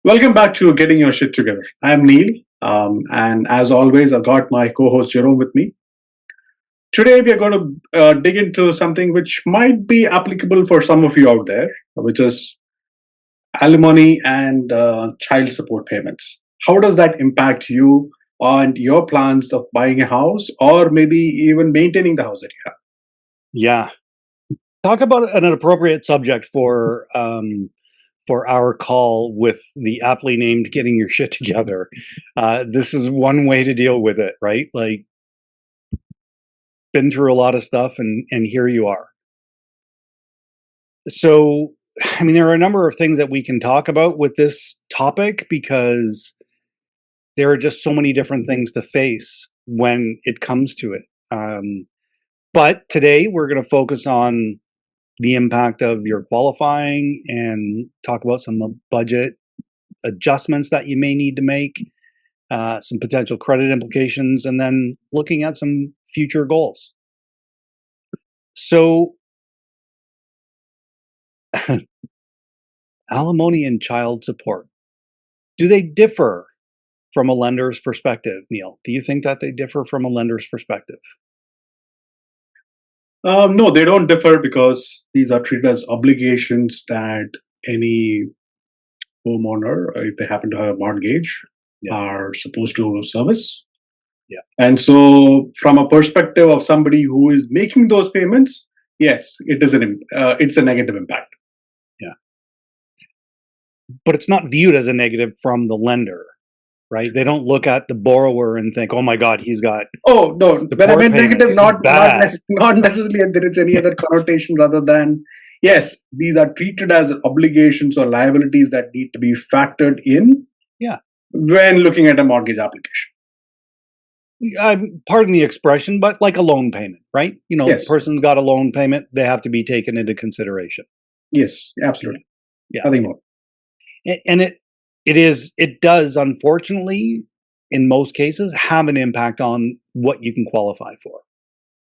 Welcome back to Getting Your Shit Together. I'm Neil, and as always, I've got my co host Jerome with me. Today, we are going to dig into something which might be applicable for some of you out there, which is alimony and child support payments. How does that impact you and your plans of buying a house or maybe even maintaining the house that you have? Yeah. Talk about an appropriate subject for our call with the aptly named "Getting Your Shit Together." This is one way to deal with it, right? Like, been through a lot of stuff, and here you are. So, I mean, there are a number of things that we can talk about with this topic because there are just so many different things to face when it comes to it. But today we're going to focus on the impact of your qualifying and talk about some budget adjustments that you may need to make, some potential credit implications, and then looking at some future goals. So, alimony and child support, do they differ from a lender's perspective, Neil? Do you think that they differ from a lender's perspective? No, they don't differ because these are treated as obligations that any homeowner, if they happen to have a mortgage, Yeah. are supposed to service. Yeah. And so, from a perspective of somebody who is making those payments, yes, it's a negative impact. Yeah. But it's not viewed as a negative from the lender, right? They don't look at the borrower and think, "Oh my God, he's got." Oh no, when I meant negative, not bad. not necessarily that there is any other connotation rather than yes, these are treated as obligations or liabilities that need to be factored in. Yeah. When looking at a mortgage application. Pardon the expression, but like a loan payment, right? Yes. The person's got a loan payment; they have to be taken into consideration. Yes, absolutely. Yeah. Nothing more. And it does, unfortunately, in most cases, have an impact on what you can qualify for.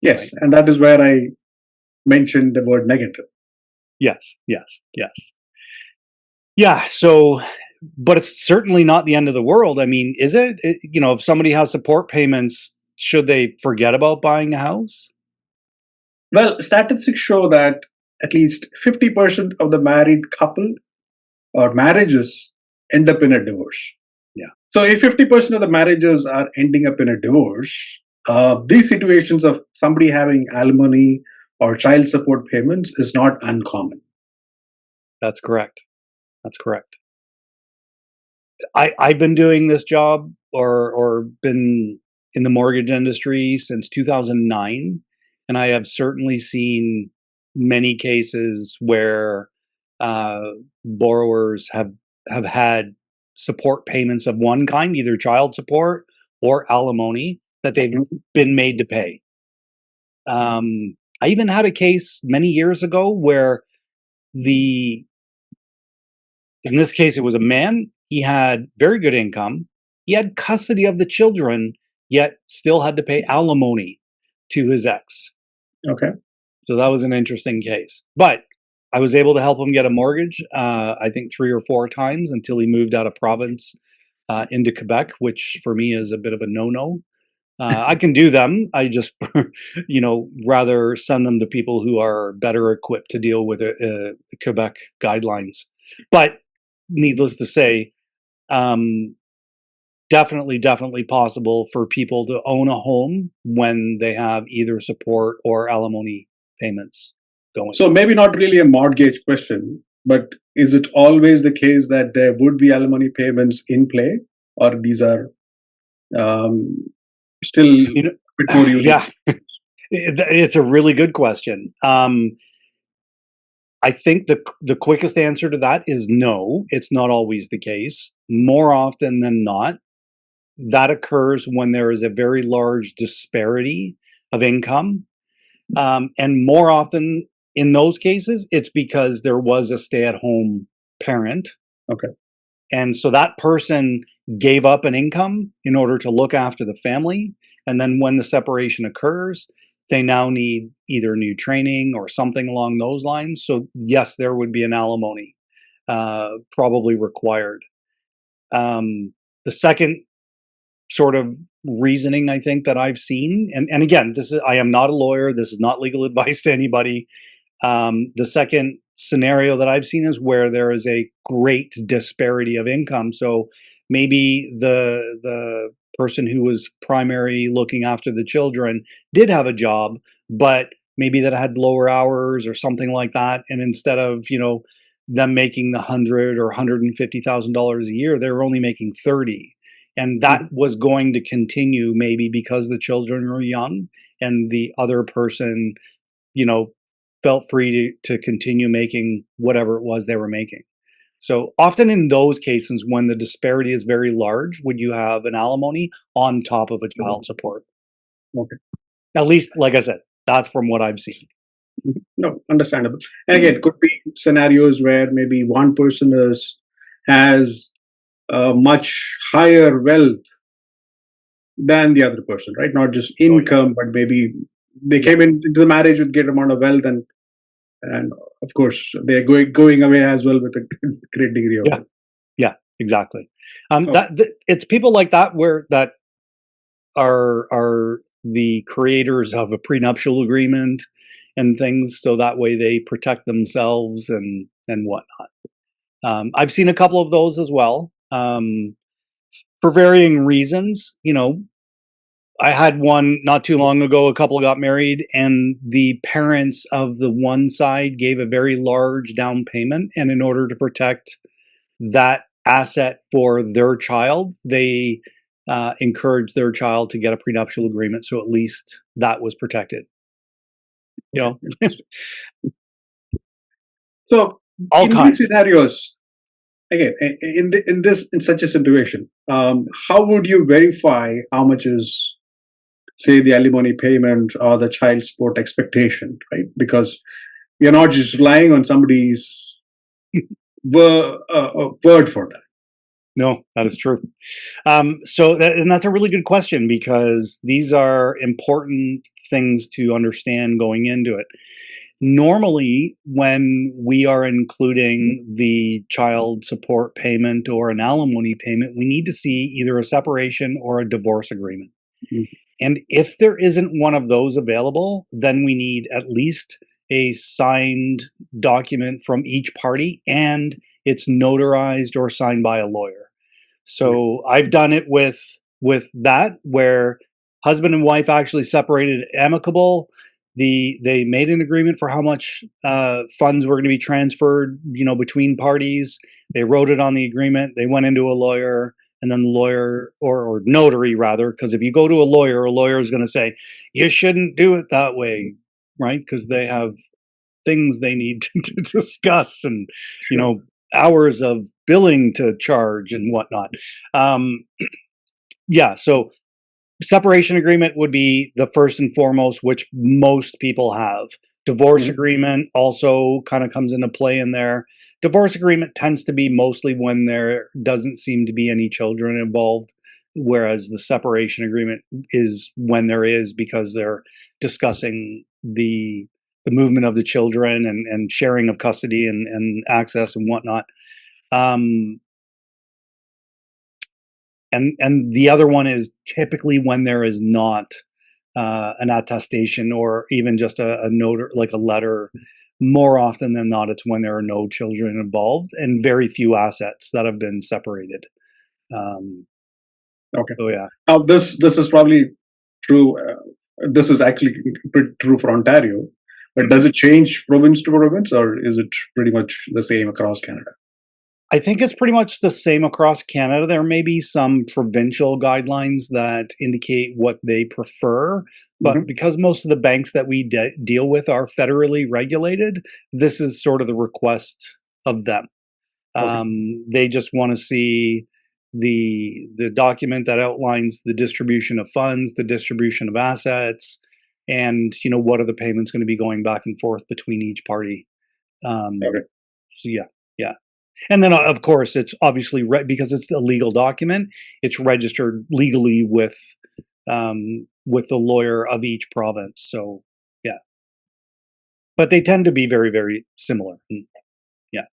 Yes, Right. and that is where I mentioned the word negative. Yes. Yeah. So, but it's certainly not the end of the world. I mean, is it? If somebody has support payments, should they forget about buying a house? Well, statistics show that at least 50% of the married couple or marriages end up in a divorce. Yeah. So if 50% of the marriages are ending up in a divorce, these situations of somebody having alimony or child support payments is not uncommon. That's correct. I've been doing this job or been in the mortgage industry since 2009, and I have certainly seen many cases where borrowers have had support payments of one kind, either child support or alimony, that they've been made to pay. I even had a case many years ago where in this case, it was a man. He had very good income. He had custody of the children, yet still had to pay alimony to his ex. Okay. So that was an interesting case. But I was able to help him get a mortgage, I think 3 or 4 times until he moved out of province into Quebec, which for me is a bit of a no-no. I can do them. I just, rather send them to people who are better equipped to deal with Quebec guidelines. But needless to say, definitely possible for people to own a home when they have either support or alimony payments going. So maybe not really a mortgage question, but is it always the case that there would be alimony payments in play, or these are still a bit more unique? Yeah, it's a really good question. I think the quickest answer to that is no, it's not always the case. More often than not, that occurs when there is a very large disparity of income. And more often in those cases, it's because there was a stay-at-home parent. Okay. And so that person gave up an income in order to look after the family. And then when the separation occurs, they now need either new training or something along those lines. So yes, there would be an alimony probably required. The second sort of reasoning I think that I've seen, and again, I am not a lawyer. This is not legal advice to anybody. The second scenario that I've seen is where there is a great disparity of income. So maybe the person who was primary looking after the children did have a job, but maybe that had lower hours or something like that. And instead of, them making the $100,000 or $150,000 a year, they were only making 30. And that was going to continue maybe because the children were young and the other person, felt free to continue making whatever it was they were making. So often in those cases, when the disparity is very large, would you have an alimony on top of a child support? Okay. At least, like I said, that's from what I've seen. No, understandable. And again, could be scenarios where maybe one person has much higher wealth than the other person, right? Not just income, but maybe they came into the marriage with great amount of wealth, and of course they're going away as well with a great degree of wealth. Yeah, exactly. It's people like that that are the creators of a prenuptial agreement and things, so that way they protect themselves and whatnot. I've seen a couple of those as well, for varying reasons. I had one not too long ago. A couple got married, and the parents of the one side gave a very large down payment, and in order to protect that asset for their child, they encouraged their child to get a prenuptial agreement, so at least that was protected. So All in kinds. these scenarios, again, in such a situation, how would you verify how much is, say, the alimony payment or the child support expectation, right? Because you're not just relying on somebody's word for that. No, that is true. And that's a really good question, because these are important things to understand going into it. Normally, when we are including the child support payment or an alimony payment, we need to see either a separation or a divorce agreement. Mhm. And if there isn't one of those available, then we need at least a signed document from each party, and it's notarized or signed by a lawyer. So I've done it with that, where husband and wife actually separated amicable. They made an agreement for how much funds were going to be transferred, between parties. They wrote it on the agreement. They went into a lawyer, and then the lawyer, or notary rather, because if you go to a lawyer is going to say you shouldn't do it that way, right? Because they have things they need to discuss, and hours of billing to charge and whatnot. So separation agreement would be the first and foremost, which most people have. Divorce agreement also kind of comes into play in there. Divorce agreement tends to be mostly when there doesn't seem to be any children involved, whereas the separation agreement is when there is, because they're discussing the movement of the children and sharing of custody and access and whatnot. And the other one is typically when there is not an attestation or even just a note, or like a letter. More often than not, it's when there are no children involved and very few assets that have been separated. Okay. So yeah. Now this is probably true. This is actually pretty true for Ontario, but does it change province to province, or is it pretty much the same across Canada? I think it's pretty much the same across Canada. There may be some provincial guidelines that indicate what they prefer, but because most of the banks that we deal with are federally regulated, this is sort of the request of them. They just want to see the document that outlines the distribution of funds, the distribution of assets, and what are the payments going to be going back and forth between each party. So yeah. And then, of course, it's obviously because it's a legal document. It's registered legally with the lawyer of each province. So, yeah. But they tend to be very, very similar. Yeah.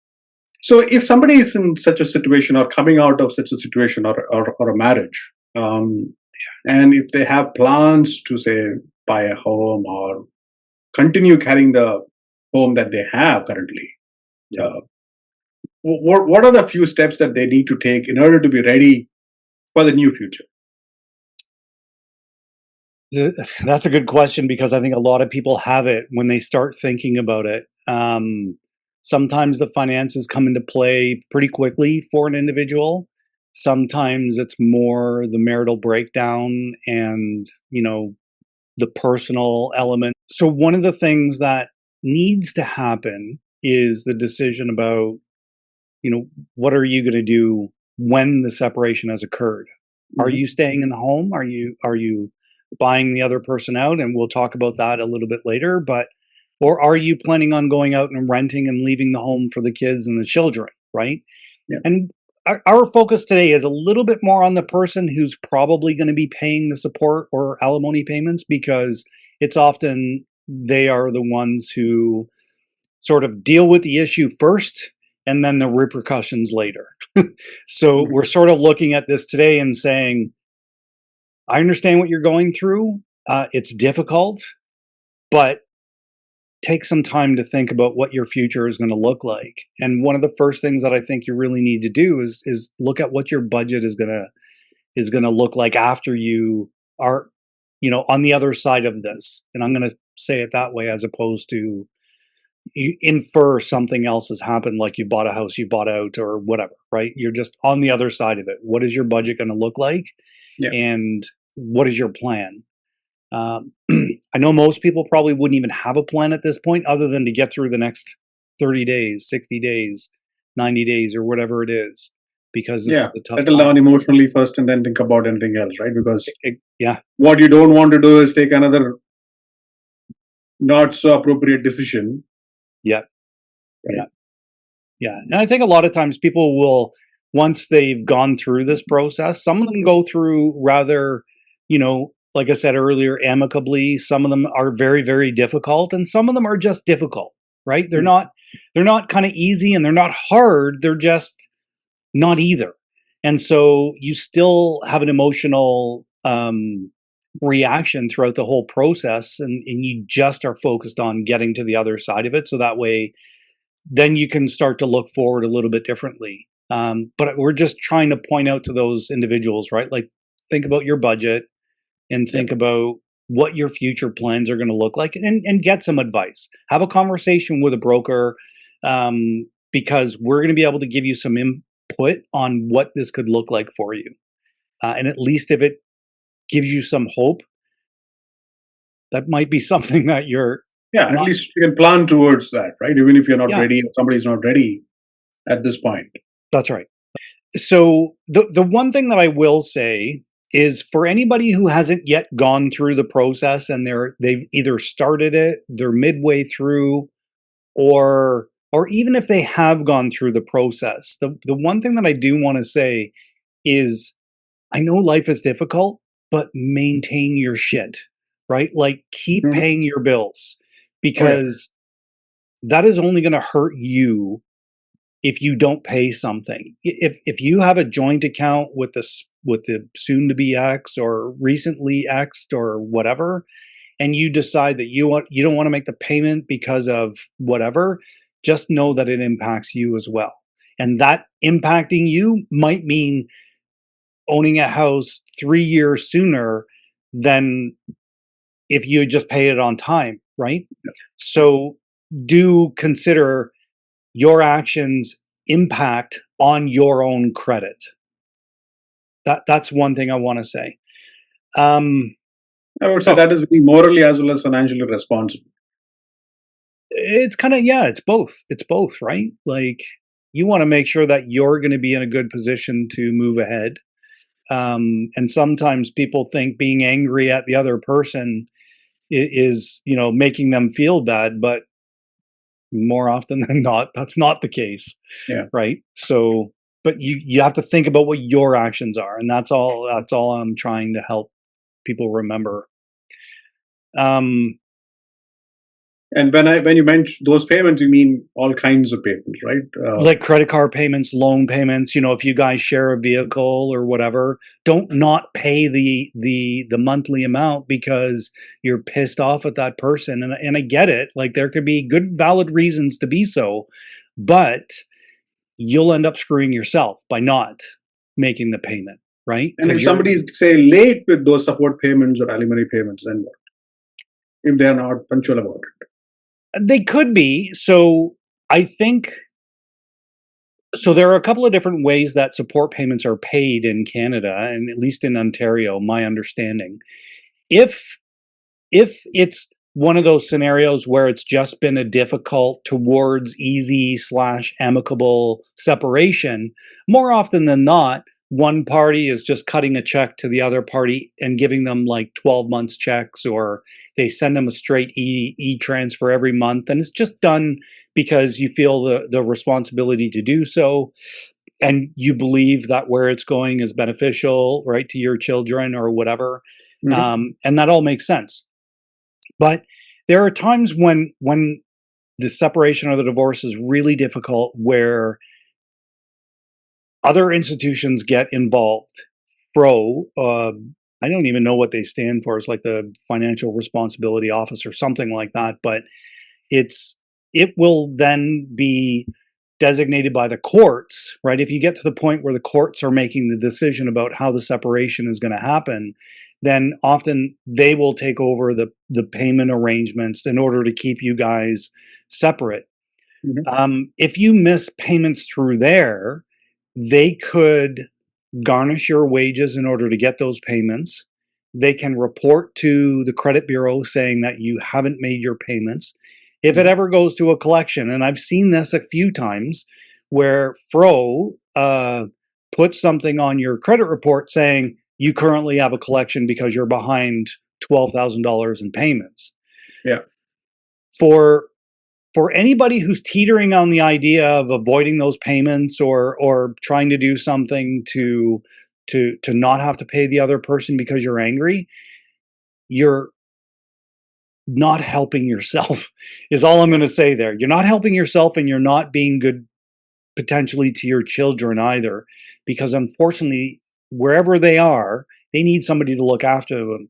So if somebody is in such a situation or coming out of such a situation or a marriage, and if they have plans to say buy a home or continue carrying the home that they have currently, Yeah. uh, what are the few steps that they need to take in order to be ready for the new future? That's a good question because I think a lot of people have it when they start thinking about it. Sometimes the finances come into play pretty quickly for an individual. Sometimes it's more the marital breakdown and, the personal element. So one of the things that needs to happen is the decision about, what are you going to do when the separation has occurred? Are Mhm. you staying in the home? Are you buying the other person out? And we'll talk about that a little bit later, but or are you planning on going out and renting and leaving the home for the kids and the children, right? Yeah. And our focus today is a little bit more on the person who's probably going to be paying the support or alimony payments because it's often they are the ones who sort of deal with the issue first and then the repercussions later. So Mhm. we're sort of looking at this today and saying, I understand what you're going through. It's difficult, but take some time to think about what your future is going to look like. And one of the first things that I think you really need to do is look at what your budget is going to look like after you are, on the other side of this. And I'm going to say it that way as opposed to you infer something else has happened, like you bought a house, you bought out, or whatever, right? You're just on the other side of it. What is your budget going to look like? Yeah. And what is your plan? I know most people probably wouldn't even have a plan at this point other than to get through the next 30 days, 60 days, 90 days, or whatever it is, because this Yeah. is a tough Settle time. down emotionally first and then think about anything else, right? Because Yeah, what you don't want to do is take another not so appropriate decision, yeah, yeah. right? Yeah. And I think a lot of times people will, once they've gone through this process, some of them go through rather, like I said earlier, amicably. Some of them are very, very difficult, and some of them are just difficult, right? They're Yeah. not, they're not kind of easy and they're not hard. They're just not either. And so you still have an emotional reaction throughout the whole process, and you just are focused on getting to the other side of it. So that way, then you can start to look forward a little bit differently. But we're just trying to point out to those individuals, right? Like, think about your budget and Yeah. think about what your future plans are going to look like, and get some advice. Have a conversation with a broker, because we're going to be able to give you some input on what this could look like for you. And at least if it gives you some hope, that might be something that you're Yeah. At not. least you can plan towards that, right? Even if you're not Yeah, ready or somebody's not ready at this point. that's right. So the one thing that I will say is for anybody who hasn't yet gone through the process and they've either started it, they're midway through, or even if they have gone through the process, the one thing that I do want to say is I know life is difficult, but maintain your shit, right? Like keep Mhm. paying your bills Oh, yeah. because that is only going to hurt you if you don't pay something. If you have a joint account with the soon to be ex or recently exed or whatever, and you decide that you don't want to make the payment because of whatever, just know that it impacts you as well. And that impacting you might mean owning a house 3 years sooner than if you just pay it on time, right? So do consider your actions impact on your own credit. That's one thing I want to say. Um, I would say oh, that is being morally as well as financially responsible. it's kind of, yeah, it's both. It's both, right? Like you want to make sure that you're going to be in a good position to move ahead. And sometimes people think being angry at the other person is, making them feel bad, but more often than not, that's not the case, Yeah. right? So, but you have to think about what your actions are, and that's all I'm trying to help people remember. Um, And when you mention those payments, you mean all kinds of payments, right? Like credit card payments, loan payments, if you guys share a vehicle or whatever, don't not pay the monthly amount because you're pissed off at that person. And I get it. Like there could be good valid reasons to be so, but you'll end up screwing yourself by not making the payment, right? And if Because you're somebody is, say, late with those support payments or alimony payments, then what? If they are not punctual about it. they could be. So I think so there are a couple of different ways that support payments are paid in Canada, and at least in Ontario, my understanding. If it's one of those scenarios where it's just been a difficult towards easy slash amicable separation, more often than not, one party is just cutting a check to the other party and giving them like 12 months checks, or they send them a straight e-transfer every month. And it's just done because you feel the responsibility to do so. And you believe that where it's going is beneficial, right, to your children or whatever. And that all makes sense. But there are times when the separation or the divorce is really difficult, where other institutions get involved. I don't even know what they stand for. It's like the Financial Responsibility Office or something like that. But it will then be designated by the courts, right? If you get to the point where the courts are making the decision about how the separation is going to happen, then often they will take over the payment arrangements in order to keep you guys separate. If you miss payments through there, they could garnish your wages in order to get those payments. They can report to the credit bureau saying that you haven't made your payments. If it ever goes to a collection, and I've seen this a few times, where Fro puts something on your credit report saying you currently have a collection because you're behind $12,000 in payments. Yeah. For anybody who's teetering on the idea of avoiding those payments or trying to do something to not have to pay the other person because you're angry, you're not helping yourself, is all I'm going to say there. You're not helping yourself, and you're not being good potentially to your children either, because unfortunately, wherever they are, they need somebody to look after them.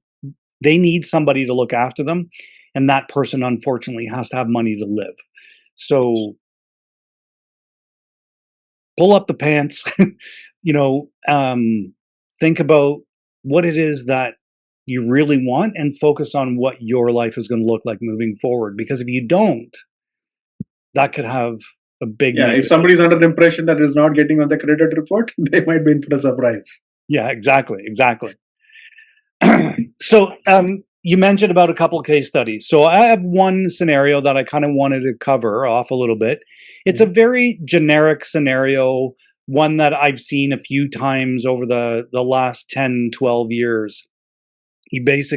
They need somebody to look after them, and that person unfortunately has to have money to live. So pull up the pants, think about what it is that you really want and focus on what your life is going to look like moving forward. Because if you don't, that could have a big if somebody's under the impression that is not getting on the credit report, they might be in for a surprise. Yeah, exactly. So you mentioned about a couple of case studies. So I have one scenario that I kind of wanted to cover off a little bit. It's a very generic scenario, one that I've seen a few times over the last 10, 12 years. It's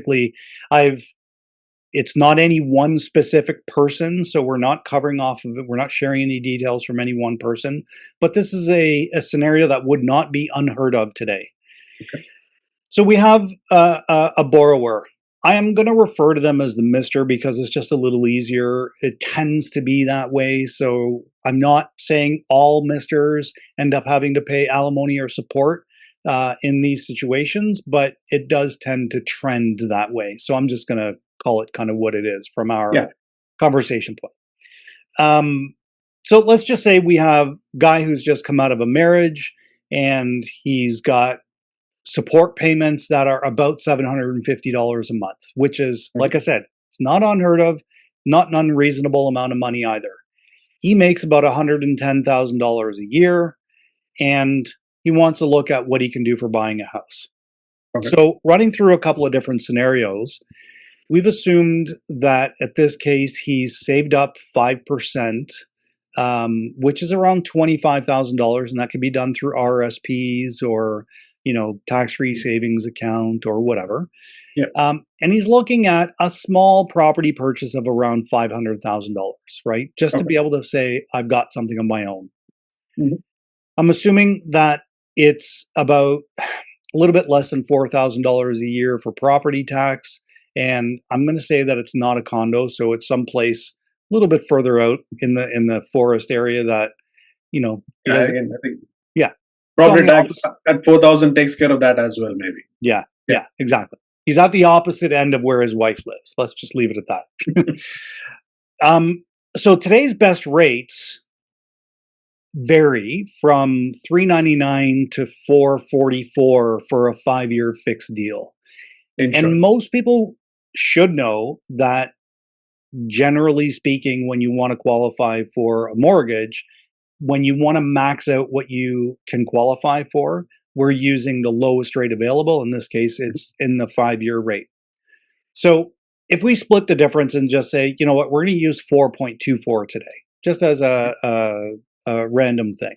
not any one specific person, so we're not covering off of it. We're not sharing any details from any one person, but this is a scenario that would not be unheard of today. Okay. So we have a borrower. I am going to refer to them as the Mr. because it's just a little easier. It tends to be that way. So I'm not saying all Misters end up having to pay alimony or support in these situations, but it does tend to trend that way. So I'm just going to call it kind of what it is from our conversation point. So let's just say we have a guy who's just come out of a marriage, and he's got support payments that are about $750 a month, which is, like I said, it's not unheard of, not an unreasonable amount of money either. He makes about $110,000 a year, and he wants to look at what he can do for buying a house. Okay. So running through a couple of different scenarios, we've assumed that at this case, he's saved up 5%, which is around $25,000, and that can be done through RSPs or tax-free savings account or whatever. Yeah. And he's looking at a small property purchase of around $500,000, right? Just to be able to say, I've got something of my own. Mm-hmm. I'm assuming that it's about a little bit less than $4,000 a year for property tax And I'm going to say that it's not a condo, so it's someplace a little bit further out in the forest area that, he doesn't. Again, I think Yeah, property tax at 4,000 takes care of that as well, maybe. Yeah, exactly. He's at the opposite end of where his wife lives. Let's just leave it at that. So today's best rates vary from $399 to $444 for a 5-year fixed deal. And most people should know that, generally speaking, when you want to qualify for a mortgage, when you want to max out what you can qualify for, we're using the lowest rate available. In this case, it's in the 5-year rate. So if we split the difference and just say, you know what, we're going to use 4.24 today, just as a random thing.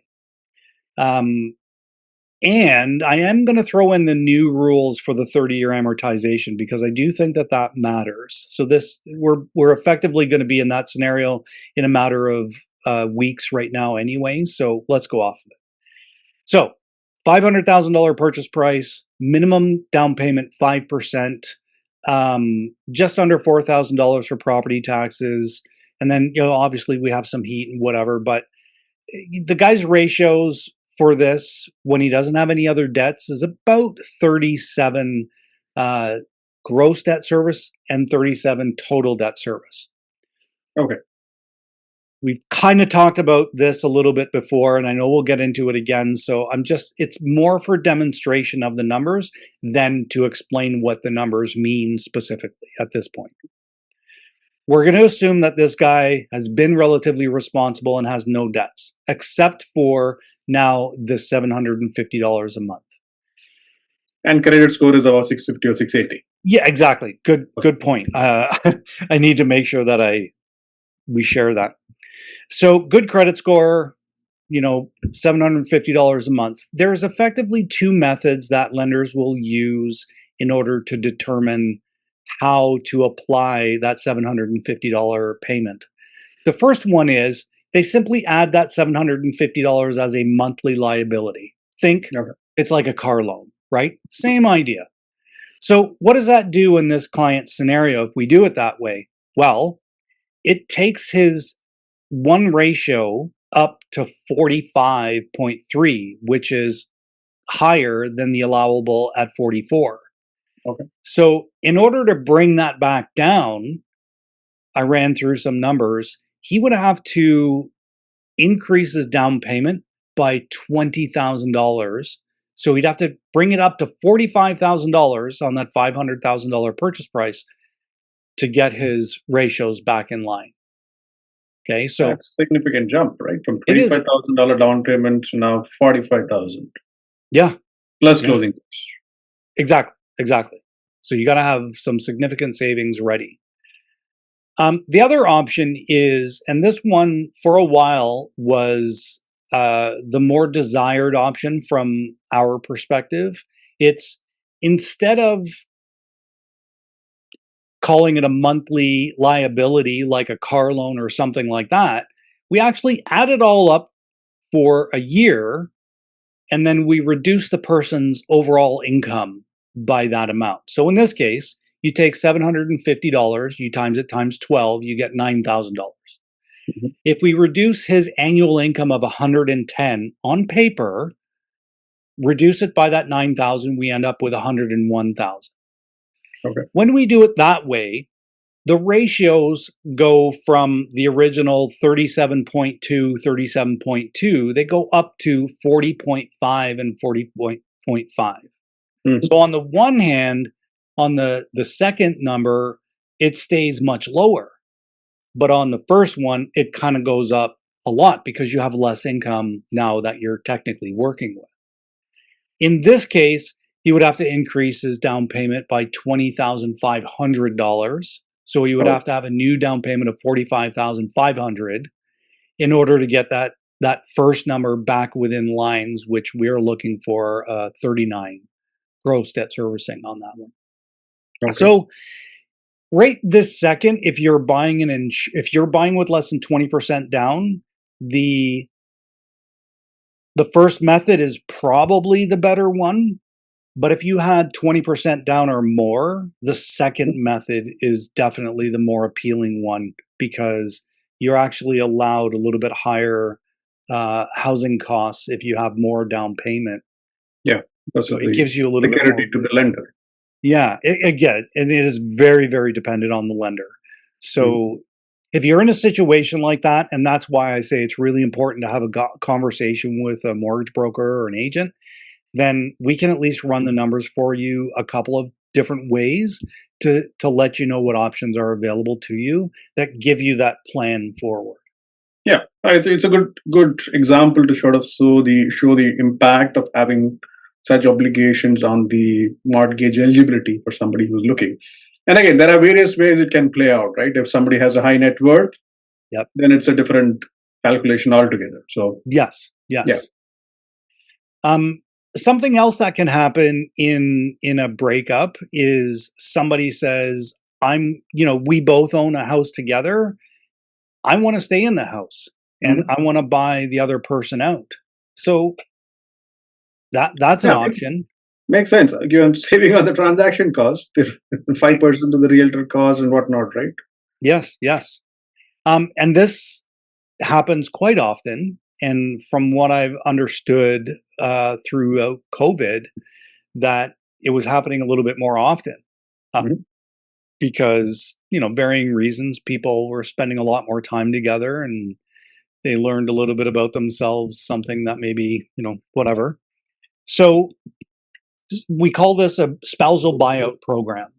And I am going to throw in the new rules for the 30-year amortization, because I do think that matters. So we're effectively going to be in that scenario in a matter of weeks right now anyway. So let's go off of it. So $500,000 purchase price, minimum down payment 5%, just under $4,000 for property taxes. And then, obviously we have some heat and whatever, but the guy's ratios for this, when he doesn't have any other debts, is about 37 gross debt service and 37 total debt service. Okay. We've kind of talked about this a little bit before, and I know we'll get into it again. So it's more for demonstration of the numbers than to explain what the numbers mean specifically at this point. We're going to assume that this guy has been relatively responsible and has no debts, except for now the $750 a month. And credit score is about 650 or 680. Yeah, exactly. Good point. I need to make sure that we share that. So good credit score, $750 a month. There's effectively two methods that lenders will use in order to determine how to apply that $750 payment. The first one is they simply add that $750 as a monthly liability. Think It's like a car loan, right? Same idea. So what does that do in this client scenario if we do it that way? Well, it takes his one ratio up to 45.3, which is higher than the allowable at 44. Okay. So in order to bring that back down, I ran through some numbers. He would have to increase his down payment by $20,000. So he'd have to bring it up to $45,000 on that $500,000 purchase price to get his ratios back in line. Okay, so that's a significant jump, right? From $25,000 down payment to now $45,000. Yeah. Plus closing costs. Exactly. So you got to have some significant savings ready. The other option is, and this one for a while was the more desired option from our perspective. It's, instead of calling it a monthly liability like a car loan or something like that, we actually add it all up for a year, and then we reduce the person's overall income by that amount. So in this case, you take $750, you times it times 12, you get $9,000. Mm-hmm. If we reduce his annual income of $110 on paper, reduce it by that $9,000, we end up with $101,000. Okay. When we do it that way, the ratios go from the original 37.2, 37.2, they go up to 40.5 and 40.5. Mm-hmm. So on the one hand, on the second number, it stays much lower. But on the first one, it kind of goes up a lot because you have less income now that you're technically working with. In this case, he would have to increase his down payment by $20,500. So he would have to have a new down payment of $45,500 in order to get that first number back within lines, which we're looking for 39 gross debt servicing on that one. Okay. So right this second, if you're buying if you're buying with less than 20% down, the first method is probably the better one. But if you had 20% down or more, the second method is definitely the more appealing one because you're actually allowed a little bit higher housing costs if you have more down payment. Yeah, because So of it the gives you a little bit more. security to the lender. Yeah, again, and it is very, very dependent on the lender. So if you're in a situation like that, and that's why I say it's really important to have a conversation with a mortgage broker or an agent, then we can at least run the numbers for you a couple of different ways to let you know what options are available to you that give you that plan forward. Yeah, I think it's a good example to sort of show the impact of having such obligations on the mortgage eligibility for somebody who's looking. And again, there are various ways it can play out, right? If somebody has a high net worth, Yep. then it's a different calculation altogether. So Yes. yeah. Something else that can happen in a breakup is somebody says, we both own a house together. I want to stay in the house and I want to buy the other person out. So that's an Yeah, option. makes sense. You're saving on the transaction cost, the 5% of the realtor cost and whatnot, right? Yes, yes. And this happens quite often. And from what I've understood through COVID, that it was happening a little bit more often because, varying reasons, people were spending a lot more time together and they learned a little bit about themselves, something that maybe, whatever. So we call this a spousal buyout program.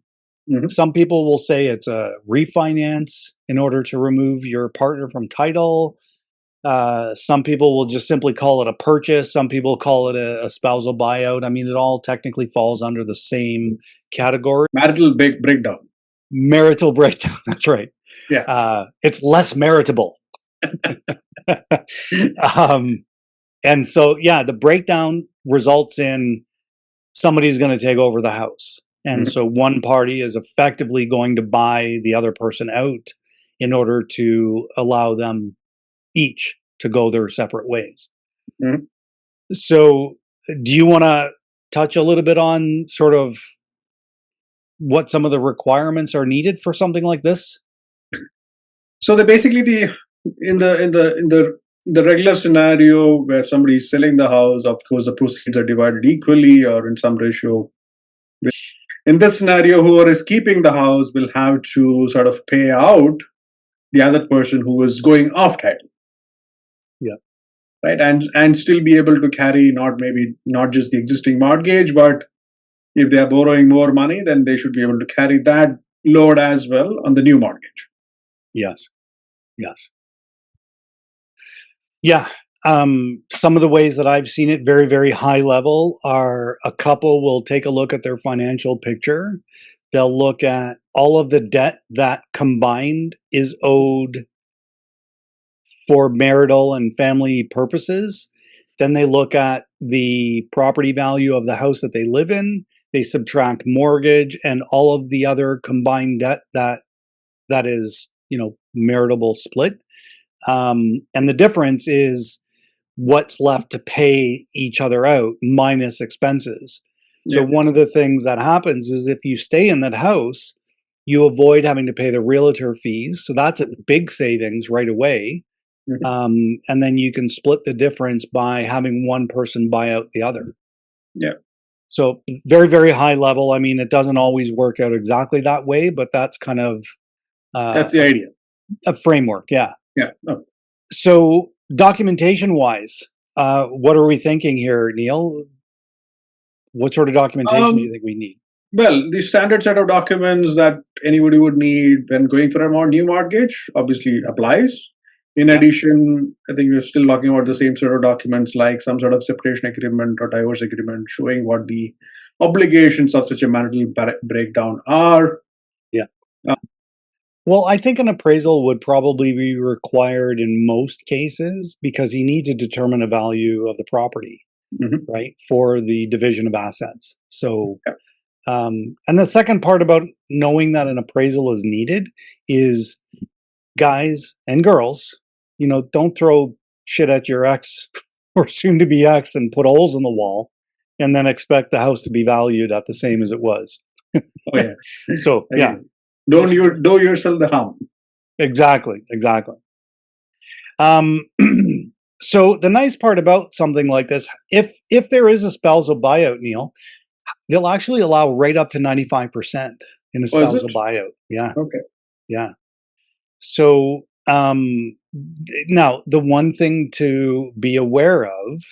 Some people will say it's a refinance in order to remove your partner from title. Some people will just simply call it a purchase. Some people call it a spousal buyout. I mean, it all technically falls under the same category. Marital breakdown. Marital breakdown. That's right. Yeah. It's less maritable. And so, yeah, the breakdown results in somebody's going to take over the house. And so one party is effectively going to buy the other person out in order to allow them each to go their separate ways. So do you want to touch a little bit on sort of what some of the requirements are needed for something like this? So they basically the regular scenario where somebody is selling the house, of course the proceeds are divided equally or in some ratio. In this scenario, whoever is keeping the house will have to sort of pay out the other person who is going off title. Yeah. Right. And still be able to carry not just the existing mortgage, but if they are borrowing more money, then they should be able to carry that load as well on the new mortgage. Yes. Yes. Yeah. Some of the ways that I've seen it very, very high level are a couple will take a look at their financial picture. They'll look at all of the debt that combined is owed for marital and family purposes. Then they look at the property value of the house that they live in. They subtract mortgage and all of the other combined debt that is, maritable split. And the difference is what's left to pay each other out minus expenses. So one of the things that happens is if you stay in that house, you avoid having to pay the realtor fees. So that's a big savings right away. And then you can split the difference by having one person buy out the other. Yeah. So very, very high level. I mean, it doesn't always work out exactly that way, but that's kind of that's the idea. A framework. Yeah. Yeah. No. So documentation wise, what are we thinking here, Neil? What sort of documentation do you think we need? Well, the standard set of documents that anybody would need when going for a new mortgage obviously applies. In addition, I think we're still talking about the same sort of documents like some sort of separation agreement or divorce agreement showing what the obligations of such a marital breakdown are. Yeah. Well, I think an appraisal would probably be required in most cases because you need to determine a value of the property, right, for the division of assets. So, and the second part about knowing that an appraisal is needed is guys and girls, don't throw shit at your ex or soon to be ex and put holes in the wall. and then expect the house to be valued at the same as it was. Oh yeah. So yeah, Again, don't you do yourself the harm. exactly. Um, so the nice part about something like this, if there is a spousal buyout, Neil, they'll actually allow right up to 95% in a Oh, is it? spousal buyout. Yeah, Okay. yeah. So now the one thing to be aware of,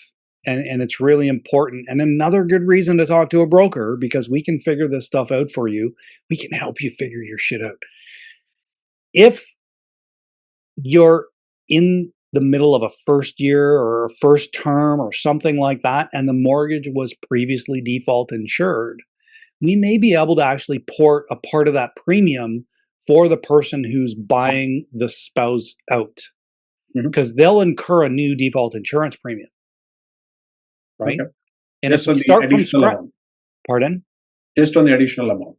and it's really important, and another good reason to talk to a broker, because we can figure this stuff out for you. We can help you figure your shit out. If you're in the middle of a first year or a first term or something like that, and the mortgage was previously default insured, we may be able to actually port a part of that premium for the person who's buying the spouse out, because they'll incur a new default insurance premium, right? Okay. And Just if we on the start from additional scratch, amount. pardon? Just on the additional amount.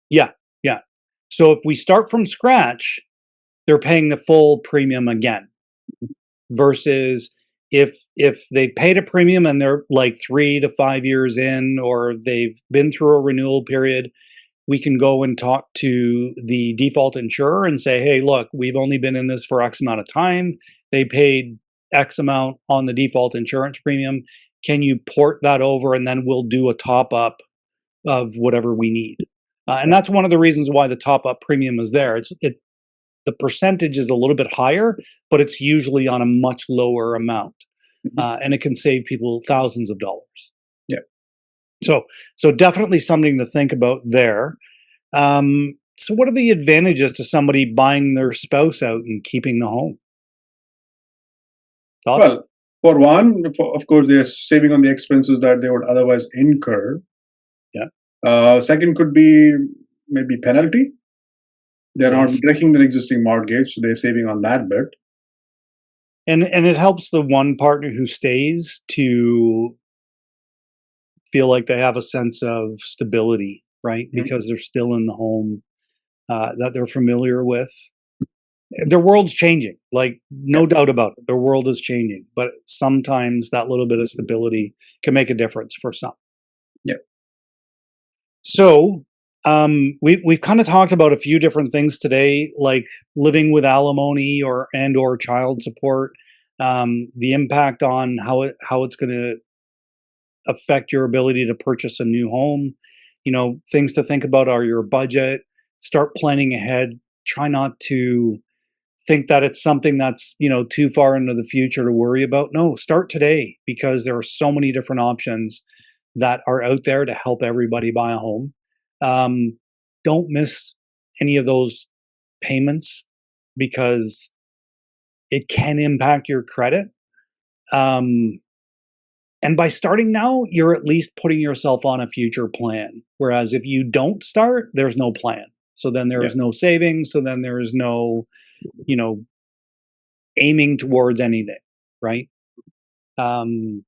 Yeah. So if we start from scratch, they're paying the full premium again. Versus if they paid a premium and they're like 3 to 5 years in, or they've been through a renewal period, we can go and talk to the default insurer and say, hey, look, we've only been in this for X amount of time. They paid X amount on the default insurance premium. Can you port that over, and then we'll do a top up of whatever we need. And that's one of the reasons why the top up premium is there. The percentage is a little bit higher, but it's usually on a much lower amount, and it can save people thousands of dollars. Yeah. So definitely something to think about there. So what are the advantages to somebody buying their spouse out and keeping the home? Thoughts? Well, for one, of course, they're saving on the expenses that they would otherwise incur. Yeah. Second could be maybe penalty. They're not breaking the existing mortgage, so they're saving on that bit. And it helps the one partner who stays to feel like they have a sense of stability, right? Because they're still in the home that they're familiar with. Their world's changing, like no doubt about it. Their world is changing, but sometimes that little bit of stability can make a difference for some. Yeah. So we've kind of talked about a few different things today, like living with alimony or child support, the impact on how it's going to affect your ability to purchase a new home. Things to think about are your budget. Start planning ahead. Try not to think that it's something that's too far into the future to worry about. No, start today, because there are so many different options that are out there to help everybody buy a home. Don't miss any of those payments, because it can impact your credit. And by starting now, you're at least putting yourself on a future plan. Whereas if you don't start, there's no plan. So then there is no savings. So then there is no, aiming towards anything, right? And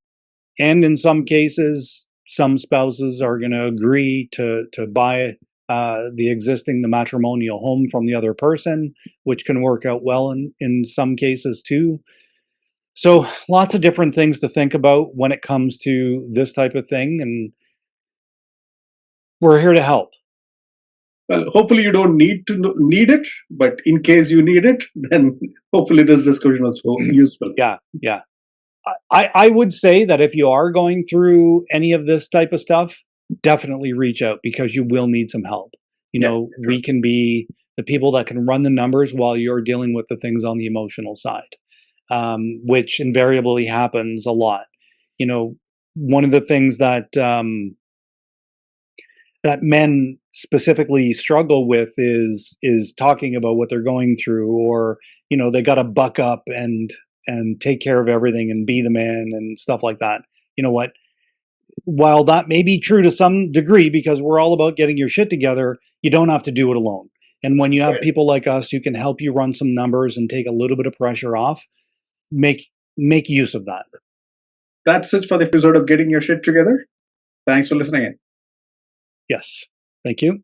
in some cases, some spouses are going to agree to buy the matrimonial home from the other person, which can work out well in some cases too. So lots of different things to think about when it comes to this type of thing, and we're here to help. Well, hopefully you don't need it, but in case you need it, then hopefully this discussion was useful. Yeah. I would say that if you are going through any of this type of stuff, definitely reach out, because you will need some help. We can be the people that can run the numbers while you're dealing with the things on the emotional side, which invariably happens a lot. One of the things that that men specifically struggle with is talking about what they're going through, or they got to buck up and take care of everything and be the man and stuff like that. You know what? While that may be true to some degree, because we're all about getting your shit together, you don't have to do it alone. And when you have people like us who can help you run some numbers and take a little bit of pressure off, make use of that. That's it for the episode of Getting Your Shit Together. Thanks for listening in. Yes. Thank you.